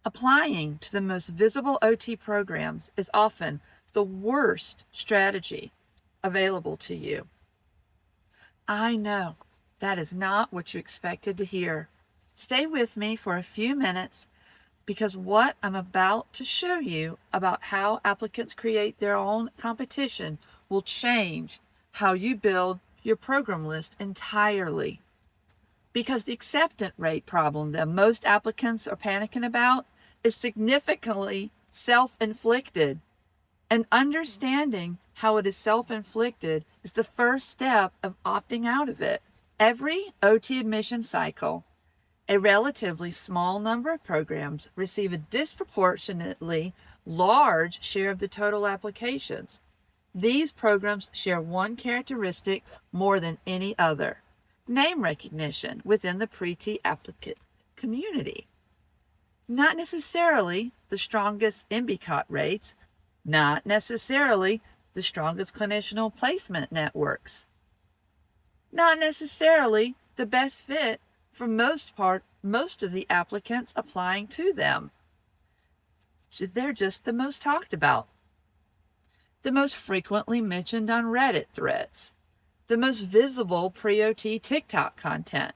Applying to the most visible OT programs is often the worst strategy available to you. I know that is not what you expected to hear. Stay with me for a few minutes because what I'm about to show you about how applicants create their own competition will change how you build your program list entirely. Because the acceptance rate problem that most applicants are panicking about is significantly self-inflicted. And understanding how it is self-inflicted is the first step of opting out of it. Every OT admission cycle, a relatively small number of programs receive a disproportionately large share of the total applications. These programs share one characteristic more than any other: name recognition within the pre-T applicant community. Not necessarily the strongest NBCOT rates, not necessarily the strongest clinicianal placement networks, not necessarily the best fit for most of the applicants applying to them. They're just the most talked about, the most frequently mentioned on Reddit threads, the most visible pre-OT TikTok content.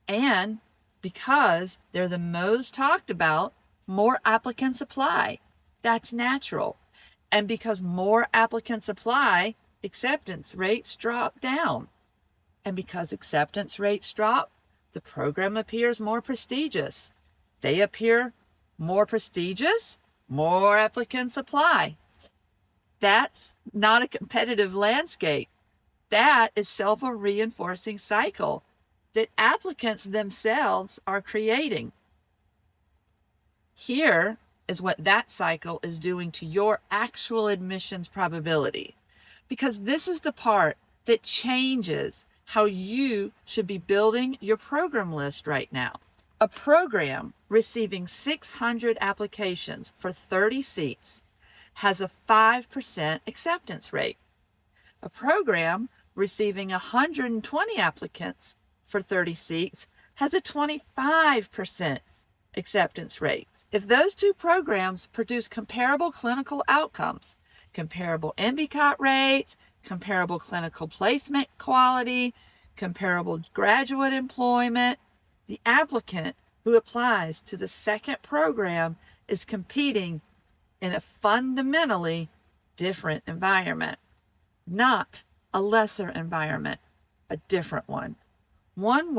And because they're the most talked about, more applicants apply. That's natural. And because more applicants apply, acceptance rates drop down. And because acceptance rates drop, the program appears more prestigious. They appear more prestigious, more applicants apply. That's not a competitive landscape. That is self-reinforcing cycle that applicants themselves are creating. Here is what that cycle is doing to your actual admissions probability, because this is the part that changes how you should be building your program list right now. A program receiving 600 applications for 30 seats has a 5% acceptance rate. A program receiving 120 applicants for 30 seats has a 25% acceptance rate. If those two programs produce comparable clinical outcomes, comparable NBCOT rates, comparable clinical placement quality, comparable graduate employment, the applicant who applies to the second program is competing in a fundamentally different environment, not a lesser environment, a different one. One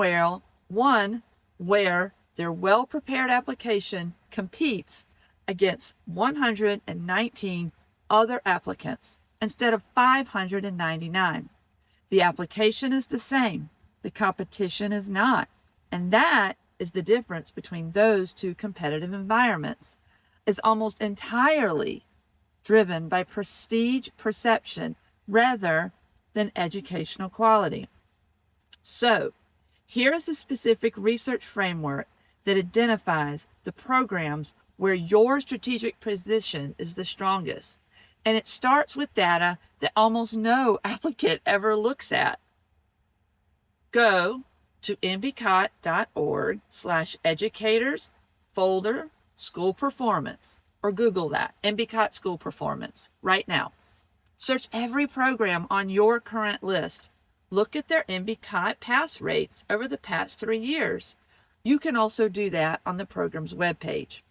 where their well-prepared application competes against 119 other applicants instead of 599. The application is the same, the competition is not. And that is the difference between those two competitive environments, is almost entirely driven by prestige perception rather than educational quality. So, here is the specific research framework that identifies the programs where your strategic position is the strongest. And it starts with data that almost no applicant ever looks at. Go to nbcot.org/educators folder school performance, or Google that, NBCOT school performance, right now. Search every program on your current list. Look at their NBCOT pass rates over the past 3 years. You can also do that on the program's webpage.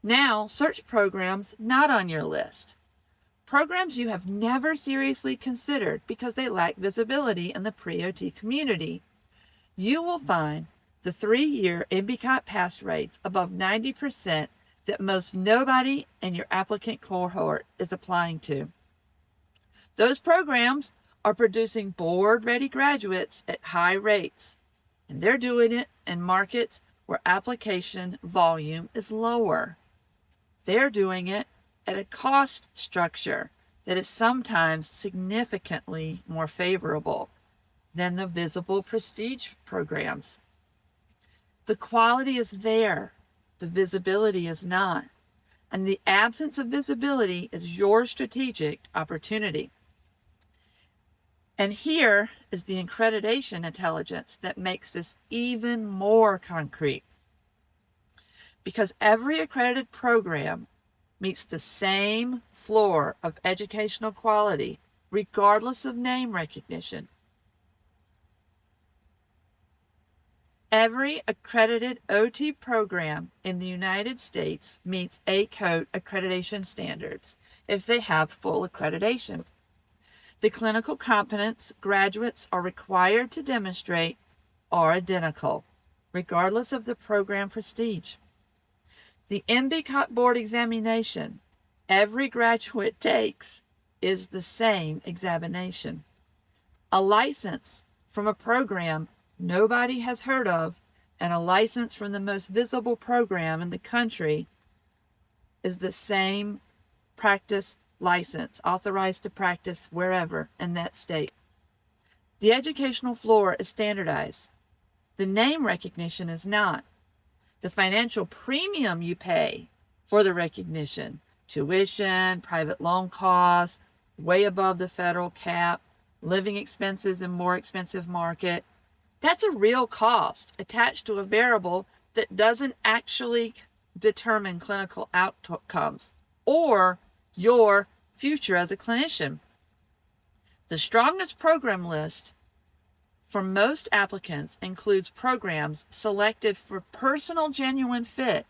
Now, search programs not on your list. Programs you have never seriously considered because they lack visibility in the pre-OT community. You will find the 3-year NBCOT pass rates above 90% that most nobody in your applicant cohort is applying to. Those programs are producing board-ready graduates at high rates, and they're doing it in markets where application volume is lower. They're doing it at a cost structure that is sometimes significantly more favorable than the visible prestige programs. The quality is there, the visibility is not, and the absence of visibility is your strategic opportunity. And here is the accreditation intelligence that makes this even more concrete. because every accredited program meets the same floor of educational quality, regardless of name recognition. Every accredited OT program in the United States meets ACOT accreditation standards if they have full accreditation. The clinical competence graduates are required to demonstrate are identical, regardless of the program prestige. The NBCOT board examination every graduate takes is the same examination. A license from a program nobody has heard of and a license from the most visible program in the country is the same practice license, authorized to practice wherever in that state. The educational floor is standardized. The name recognition is not. The financial premium you pay for the recognition, tuition, private loan costs, way above the federal cap, living expenses in more expensive market, that's a real cost attached to a variable that doesn't actually determine clinical outcomes or your future as a clinician. The strongest program list for most applicants includes programs selected for personal genuine fit,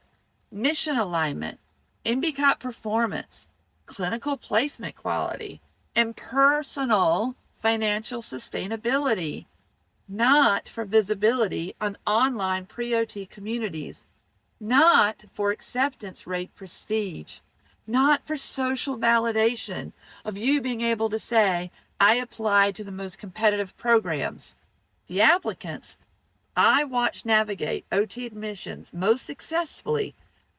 mission alignment, NBCOT performance, clinical placement quality, and personal financial sustainability, not for visibility on online pre-OT communities, not for acceptance rate prestige, not for social validation of you being able to say, I applied to the most competitive programs. The applicants I watched navigate OT admissions most successfully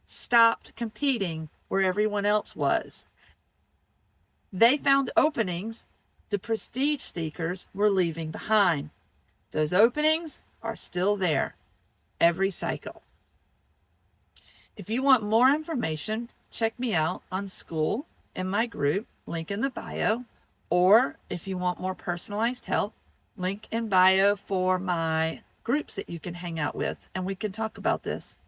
stopped competing where everyone else was. They found openings the prestige seekers were leaving behind. Those openings are still there every cycle. If you want more information, check me out on school in my group, link in the bio, or if you want more personalized help, link in bio for my groups that you can hang out with, and we can talk about this.